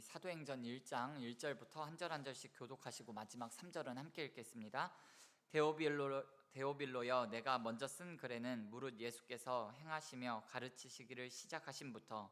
사도행전 1장 1절부터 한 절 한 절씩 교독하시고 마지막 3절은 함께 읽겠습니다. 데오빌로여, 내가 먼저 쓴 글에는 무릇 예수께서 행하시며 가르치시기를 시작하심부터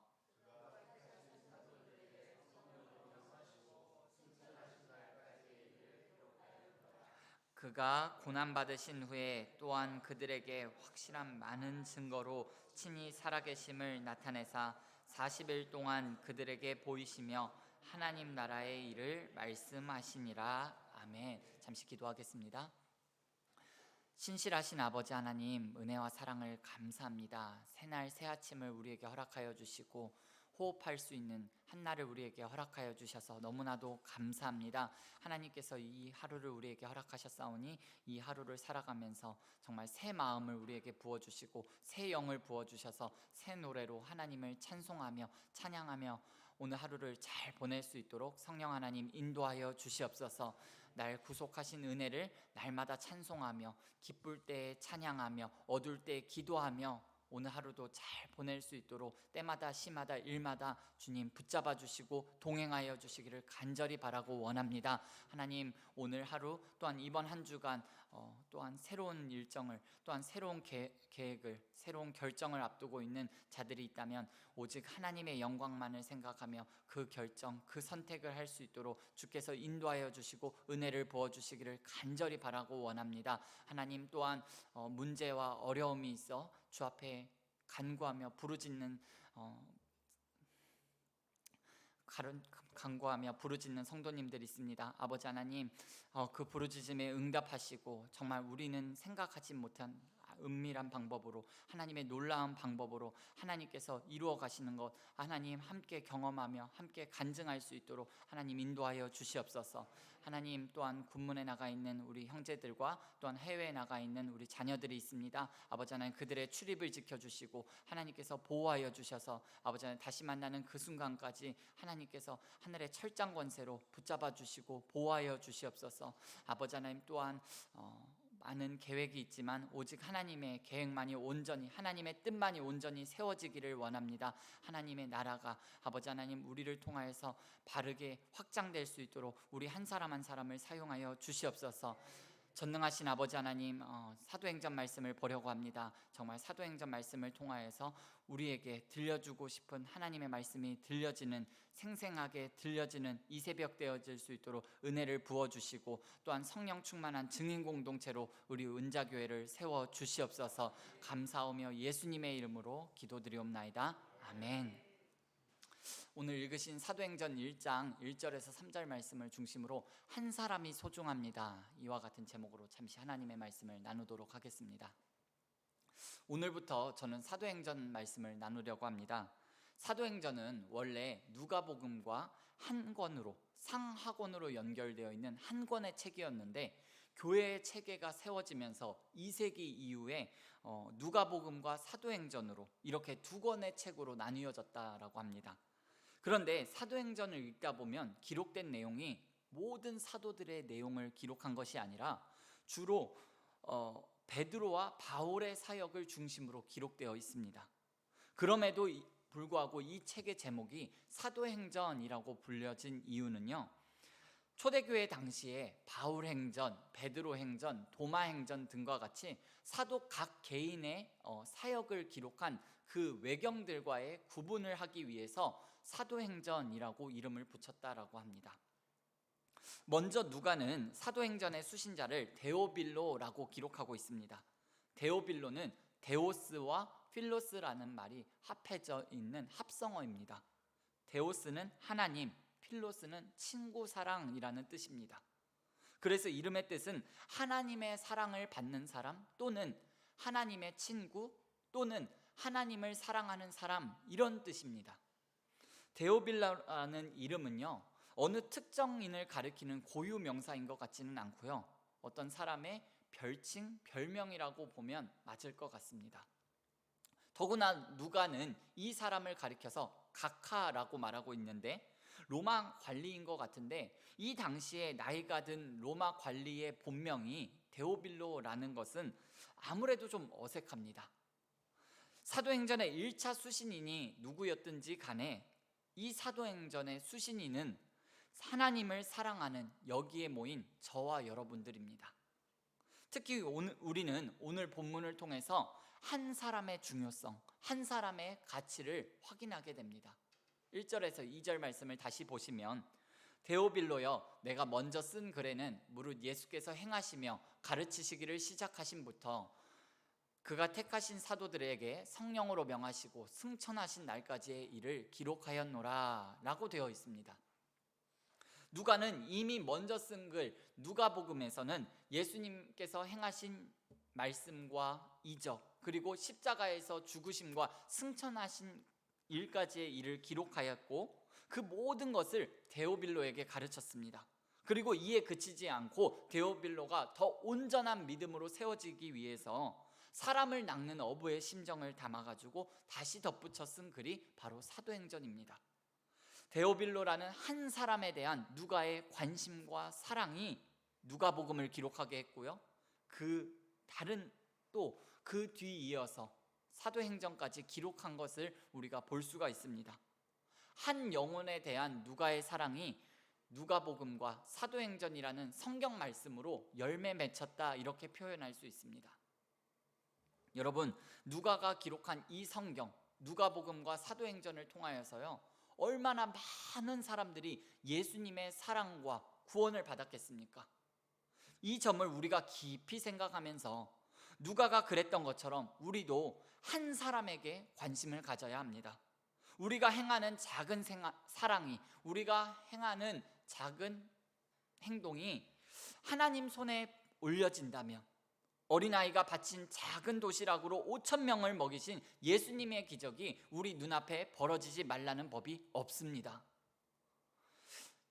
그가 고난받으신 후에 또한 그들에게 확실한 많은 증거로 친히 살아계심을 나타내사 40일 동안 그들에게 보이시며 하나님 나라의 일을 말씀하시니라. 아멘. 잠시 기도하겠습니다. 신실하신 아버지 하나님, 은혜와 사랑을 감사합니다. 새날 새아침을 우리에게 허락하여 주시고 호흡할 수 있는 한날을 우리에게 허락하여 주셔서 너무나도 감사합니다. 하나님께서 이 하루를 우리에게 허락하셨사오니 이 하루를 살아가면서 정말 새 마음을 우리에게 부어주시고 새 영을 부어주셔서 새 노래로 하나님을 찬송하며 찬양하며 오늘 하루를 잘 보낼 수 있도록 성령 하나님 인도하여 주시옵소서. 날 구속하신 은혜를 날마다 찬송하며 기쁠 때 찬양하며 어두울 때 기도하며 오늘 하루도 잘 보낼 수 있도록 때마다 시마다 일마다 주님 붙잡아 주시고 동행하여 주시기를 간절히 바라고 원합니다. 하나님, 오늘 하루 또한 이번 한 주간 또한 새로운 일정을 또한 새로운 계획을 새로운 결정을 앞두고 있는 자들이 있다면 오직 하나님의 영광만을 생각하며 그 결정 그 선택을 할 수 있도록 주께서 인도하여 주시고 은혜를 부어 주시기를 간절히 바라고 원합니다. 하나님, 또한 문제와 어려움이 있어 주 앞에 간구하며 부르짖는 성도님들이 있습니다. 아버지 하나님, 그 부르짖음에 응답하시고 정말 우리는 생각하지 못한 은밀한 방법으로 하나님의 놀라운 방법으로 하나님께서 이루어 가시는 것 하나님 함께 경험하며 함께 간증할 수 있도록 하나님 인도하여 주시옵소서. 하나님, 또한 군문에 나가 있는 우리 형제들과 또한 해외에 나가 있는 우리 자녀들이 있습니다. 아버지 하나님, 그들의 출입을 지켜주시고 하나님께서 보호하여 주셔서 아버지 하나님 다시 만나는 그 순간까지 하나님께서 하늘의 철장 권세로 붙잡아 주시고 보호하여 주시옵소서. 아버지 하나님, 또한 많은 계획이 있지만 오직 하나님의 계획만이 온전히 하나님의 뜻만이 온전히 세워지기를 원합니다. 하나님의 나라가 아버지 하나님 우리를 통하여서 바르게 확장될 수 있도록 우리 한 사람 한 사람을 사용하여 주시옵소서. 전능하신 아버지 하나님, 사도행전 말씀을 보려고 합니다. 정말 사도행전 말씀을 통하여서 우리에게 들려주고 싶은 하나님의 말씀이 들려지는 생생하게 들려지는 이 새벽 되어질 수 있도록 은혜를 부어주시고 또한 성령 충만한 증인 공동체로 우리 은자교회를 세워주시옵소서. 감사하며 예수님의 이름으로 기도드리옵나이다. 아멘. 오늘 읽으신 사도행전 1장 1절에서 3절 말씀을 중심으로 한 사람이 소중합니다, 이와 같은 제목으로 잠시 하나님의 말씀을 나누도록 하겠습니다. 오늘부터 저는 사도행전 말씀을 나누려고 합니다. 사도행전은 원래 누가복음과 한 권으로 상하권으로 연결되어 있는 한 권의 책이었는데 교회의 체계가 세워지면서 2세기 이후에 누가복음과 사도행전으로 이렇게 두 권의 책으로 나뉘어졌다라고 합니다. 그런데 사도행전을 읽다 보면 기록된 내용이 모든 사도들의 내용을 기록한 것이 아니라 주로 베드로와 바울의 사역을 중심으로 기록되어 있습니다. 그럼에도 불구하고 이 책의 제목이 사도행전이라고 불려진 이유는요, 초대교회 당시에 바울행전, 베드로행전, 도마행전 등과 같이 사도 각 개인의 사역을 기록한 그 외경들과의 구분을 하기 위해서 사도행전이라고 이름을 붙였다라고 합니다. 먼저 누가는 사도행전의 수신자를 데오빌로라고 기록하고 있습니다. 데오빌로는 데오스와 필로스라는 말이 합해져 있는 합성어입니다. 데오스는 하나님, 필로스는 친구 사랑이라는 뜻입니다. 그래서 이름의 뜻은 하나님의 사랑을 받는 사람 또는 하나님의 친구 또는 하나님을 사랑하는 사람, 이런 뜻입니다. 데오빌라라는 이름은요, 어느 특정인을 가리키는 고유 명사인 것 같지는 않고요, 어떤 사람의 별칭, 별명이라고 보면 맞을 것 같습니다. 더구나 누가는 이 사람을 가리켜서 각하라고 말하고 있는데 로마 관리인 것 같은데 이 당시에 나이가 든 로마 관리의 본명이 데오빌로라는 것은 아무래도 좀 어색합니다. 사도행전의 1차 수신인이 누구였든지 간에 이 사도행전의 수신인은 하나님을 사랑하는 여기에 모인 저와 여러분들입니다. 특히 우리는 오늘 본문을 통해서 한 사람의 중요성, 한 사람의 가치를 확인하게 됩니다. 1절에서 2절 말씀을 다시 보시면, 데오빌로여, 내가 먼저 쓴 글에는 무릇 예수께서 행하시며 가르치시기를 시작하신부터 그가 택하신 사도들에게 성령으로 명하시고 승천하신 날까지의 일을 기록하였노라 라고 되어 있습니다. 누가는 이미 먼저 쓴 글 누가복음에서는 예수님께서 행하신 말씀과 이적, 그리고 십자가에서 죽으심과 승천하신 일까지의 일을 기록하였고, 그 모든 것을 데오빌로에게 가르쳤습니다. 그리고 이에 그치지 않고 데오빌로가 더 온전한 믿음으로 세워지기 위해서 사람을 낚는 어부의 심정을 담아가지고 다시 덧붙여 쓴 글이 바로 사도행전입니다. 데오빌로라는 한 사람에 대한 누가의 관심과 사랑이 누가복음을 기록하게 했고요, 또 그 뒤 이어서 사도행전까지 기록한 것을 우리가 볼 수가 있습니다. 한 영혼에 대한 누가의 사랑이 누가복음과 사도행전이라는 성경 말씀으로 열매 맺혔다, 이렇게 표현할 수 있습니다. 여러분, 누가가 기록한 이 성경 누가복음과 사도행전을 통하여서요, 얼마나 많은 사람들이 예수님의 사랑과 구원을 받았겠습니까? 이 점을 우리가 깊이 생각하면서 누가가 그랬던 것처럼 우리도 한 사람에게 관심을 가져야 합니다. 우리가 행하는 작은 사랑이, 우리가 행하는 작은 행동이 하나님 손에 올려진다면, 어린아이가 바친 작은 도시락으로 5,000명을 먹이신 예수님의 기적이 우리 눈앞에 벌어지지 말라는 법이 없습니다.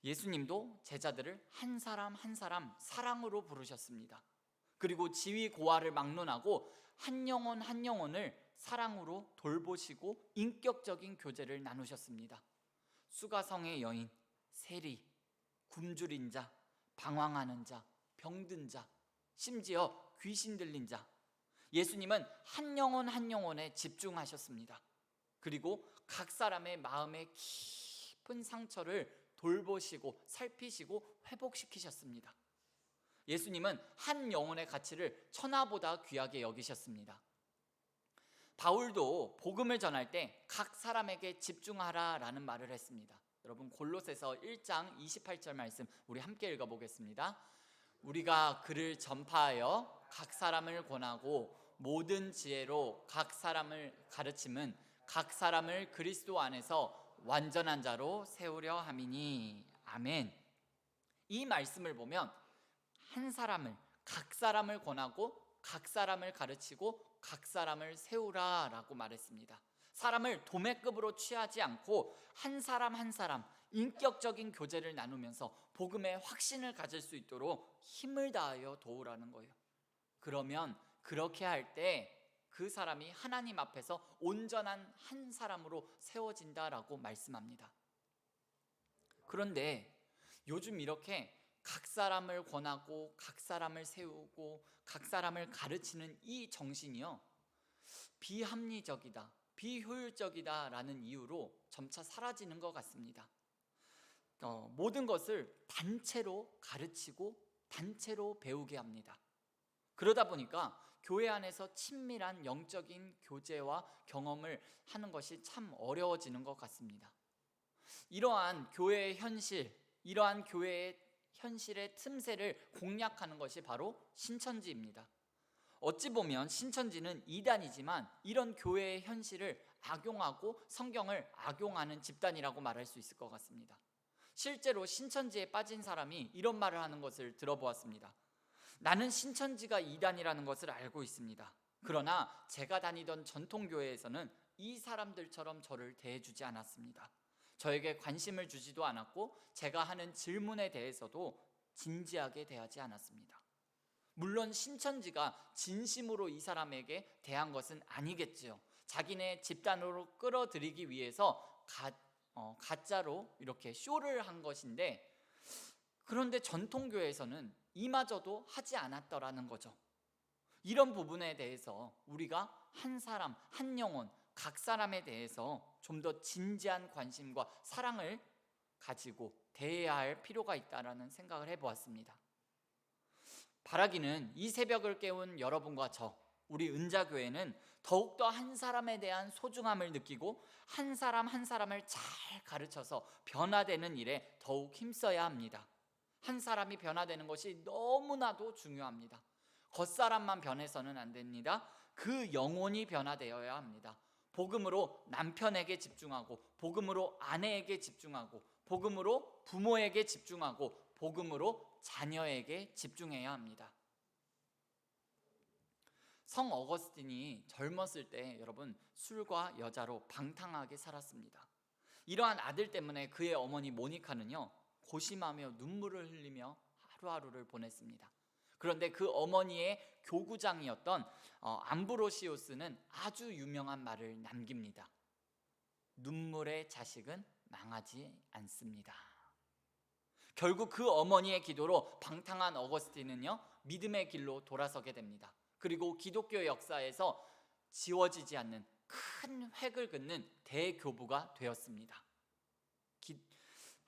예수님도 제자들을 한 사람 한 사람 사랑으로 부르셨습니다. 그리고 지위 고하를 막론하고 한 영혼 한 영혼을 사랑으로 돌보시고 인격적인 교제를 나누셨습니다. 수가성의 여인, 세리, 굶주린 자, 방황하는 자, 병든 자, 심지어 귀신 들린 자, 예수님은 한 영혼 한 영혼에 집중하셨습니다. 그리고 각 사람의 마음의 깊은 상처를 돌보시고 살피시고 회복시키셨습니다. 예수님은 한 영혼의 가치를 천하보다 귀하게 여기셨습니다. 바울도 복음을 전할 때 각 사람에게 집중하라라는 말을 했습니다. 여러분, 골로새서 1장 28절 말씀 우리 함께 읽어보겠습니다. 우리가 그를 전파하여 각 사람을 권하고 모든 지혜로 각 사람을 가르침은 각 사람을 그리스도 안에서 완전한 자로 세우려 함이니. 아멘. 이 말씀을 보면 각 사람을 권하고 각 사람을 가르치고 각 사람을 세우라라고 말했습니다. 사람을 도매급으로 취하지 않고 한 사람 한 사람 인격적인 교제를 나누면서 복음의 확신을 가질 수 있도록 힘을 다하여 도우라는 거예요. 그러면 그렇게 할 때 그 사람이 하나님 앞에서 온전한 한 사람으로 세워진다라고 말씀합니다. 그런데 요즘 이렇게 각 사람을 권하고 각 사람을 세우고 각 사람을 가르치는 이 정신이요, 비합리적이다, 비효율적이다 라는 이유로 점차 사라지는 것 같습니다. 모든 것을 단체로 가르치고 단체로 배우게 합니다. 그러다 보니까 교회 안에서 친밀한 영적인 교제와 경험을 하는 것이 참 어려워지는 것 같습니다. 이러한 교회의 현실, 이러한 교회의 현실의 틈새를 공략하는 것이 바로 신천지입니다. 어찌 보면 신천지는 이단이지만 이런 교회의 현실을 악용하고 성경을 악용하는 집단이라고 말할 수 있을 것 같습니다. 실제로 신천지에 빠진 사람이 이런 말을 하는 것을 들어보았습니다. 나는 신천지가 이단이라는 것을 알고 있습니다. 그러나 제가 다니던 전통교회에서는 이 사람들처럼 저를 대해주지 않았습니다. 저에게 관심을 주지도 않았고 제가 하는 질문에 대해서도 진지하게 대하지 않았습니다. 물론 신천지가 진심으로 이 사람에게 대한 것은 아니겠지요. 자기네 집단으로 끌어들이기 위해서 가짜로 이렇게 쇼를 한 것인데, 그런데 전통교회에서는 이마저도 하지 않았더라는 거죠. 이런 부분에 대해서 우리가 한 사람 한 영혼 각 사람에 대해서 좀 더 진지한 관심과 사랑을 가지고 대해야 할 필요가 있다라는 생각을 해보았습니다. 바라기는 이 새벽을 깨운 여러분과 저, 우리 은자교회는 더욱더 한 사람에 대한 소중함을 느끼고 한 사람 한 사람을 잘 가르쳐서 변화되는 일에 더욱 힘써야 합니다. 한 사람이 변화되는 것이 너무나도 중요합니다. 겉사람만 변해서는 안 됩니다. 그 영혼이 변화되어야 합니다. 복음으로 남편에게 집중하고, 복음으로 아내에게 집중하고, 복음으로 부모에게 집중하고, 복음으로 자녀에게 집중해야 합니다. 성 어거스틴이 젊었을 때 여러분 술과 여자로 방탕하게 살았습니다. 이러한 아들 때문에 그의 어머니 모니카는요 고심하며 눈물을 흘리며 하루하루를 보냈습니다. 그런데 그 어머니의 교구장이었던 암브로시우스는 아주 유명한 말을 남깁니다. 눈물의 자식은 망하지 않습니다. 결국 그 어머니의 기도로 방탕한 어거스틴은요 믿음의 길로 돌아서게 됩니다. 그리고 기독교 역사에서 지워지지 않는 큰 획을 긋는 대교부가 되었습니다.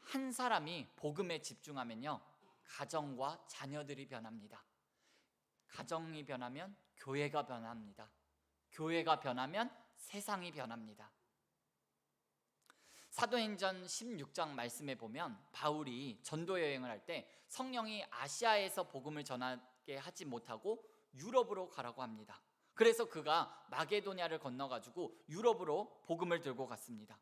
한 사람이 복음에 집중하면요 가정과 자녀들이 변합니다. 가정이 변하면 교회가 변합니다. 교회가 변하면 세상이 변합니다. 사도행전 16장 말씀에 보면 바울이 전도 여행을 할 때 성령이 아시아에서 복음을 전하게 하지 못하고 유럽으로 가라고 합니다. 그래서 그가 마게도냐를 건너가지고 유럽으로 복음을 들고 갔습니다.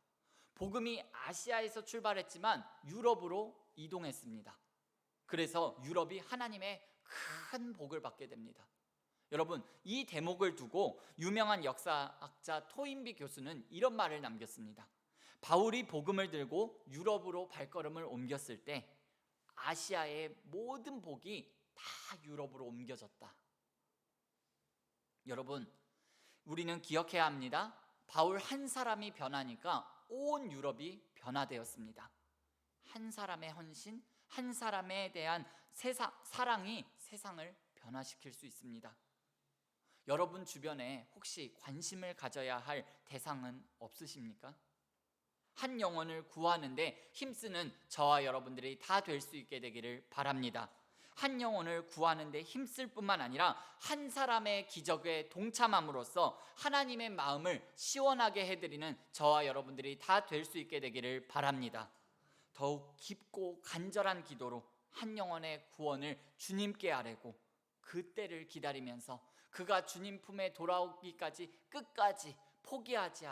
복음이 아시아에서 출발했지만 유럽으로 이동했습니다. 그래서 유럽이 하나님의 큰 복을 받게 됩니다. 여러분, 이 대목을 두고 유명한 역사학자 토인비 교수는 이런 말을 남겼습니다. 바울이 복음을 들고 유럽으로 발걸음을 옮겼을 때 아시아의 모든 복이 다 유럽으로 옮겨졌다. 여러분, 우리는 기억해야 합니다. 바울 한 사람이 변하니까 온 유럽이 변화되었습니다. 한 사람의 헌신, 한 사람에 대한 사랑이 세상을 변화시킬 수 있습니다. 여러분 주변에 혹시 관심을 가져야 할 대상은 없으십니까? 한 영혼을 구하는데 힘쓰는 저와 여러분들이 다 될 수 있게 되기를 바랍니다. 한 영혼을 구하는데 힘쓸 뿐만 아니라 한 사람의 기적에 동참함으로써 하나님의 마음을 시원하게 해드리는 저와 여러분들이 다 될 수 있게 되기를 바랍니다. 더욱 깊고 간절한 기도로 한 영혼의 구원을 주님께 아뢰고 그 때를 기다리면서 그가 주님 품에 돌아오기까지 끝까지 포기하지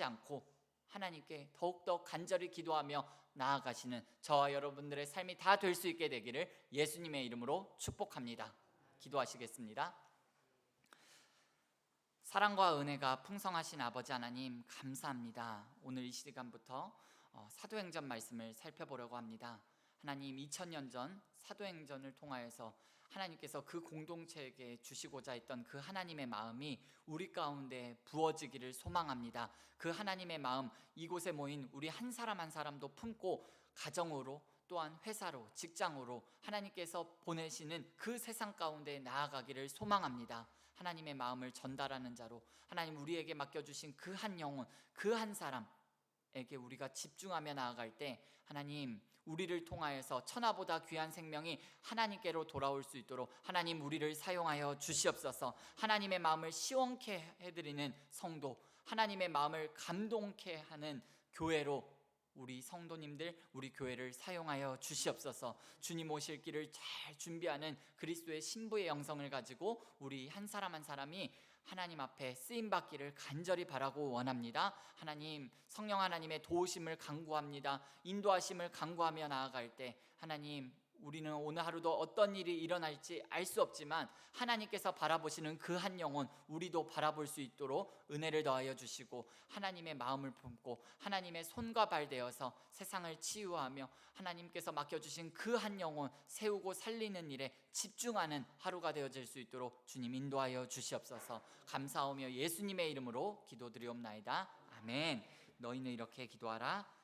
않고 하나님께 더욱더 간절히 기도하며 나아가시는 저와 여러분들의 삶이 다 될 수 있게 되기를 예수님의 이름으로 축복합니다. 기도하시겠습니다. 사랑과 은혜가 풍성하신 아버지 하나님 감사합니다. 오늘 이 시간부터 사도행전 말씀을 살펴보려고 합니다. 하나님 2000년 전 사도행전을 통하여서 하나님께서 그 공동체에게 주시고자 했던 그 하나님의 마음이 우리 가운데 부어지기를 소망합니다. 그 하나님의 마음 이곳에 모인 우리 한 사람 한 사람도 품고 가정으로 또한 회사로 직장으로 하나님께서 보내시는 그 세상 가운데 나아가기를 소망합니다. 하나님의 마음을 전달하는 자로 하나님 우리에게 맡겨주신 그 한 영혼 그 한 사람에게 우리가 집중하며 나아갈 때 하나님 우리를 통하여서 천하보다 귀한 생명이 하나님께로 돌아올 수 있도록 하나님 우리를 사용하여 주시옵소서. 하나님의 마음을 시원케 해드리는 성도, 하나님의 마음을 감동케 하는 교회로 우리 성도님들, 우리 교회를 사용하여 주시옵소서. 주님 오실 길을 잘 준비하는 그리스도의 신부의 영성을 가지고 우리 한 사람 한 사람이 하나님 앞에 쓰임받기를 간절히 바라고 원합니다. 하나님, 성령 하나님의 도우심을 간구합니다. 인도하심을 간구하며 나아갈 때 하나님 우리는 오늘 하루도 어떤 일이 일어날지 알 수 없지만 하나님께서 바라보시는 그 한 영혼 우리도 바라볼 수 있도록 은혜를 더하여 주시고 하나님의 마음을 품고 하나님의 손과 발 되어서 세상을 치유하며 하나님께서 맡겨주신 그 한 영혼 세우고 살리는 일에 집중하는 하루가 되어질 수 있도록 주님 인도하여 주시옵소서. 감사하며 예수님의 이름으로 기도드리옵나이다. 아멘. 너희는 이렇게 기도하라.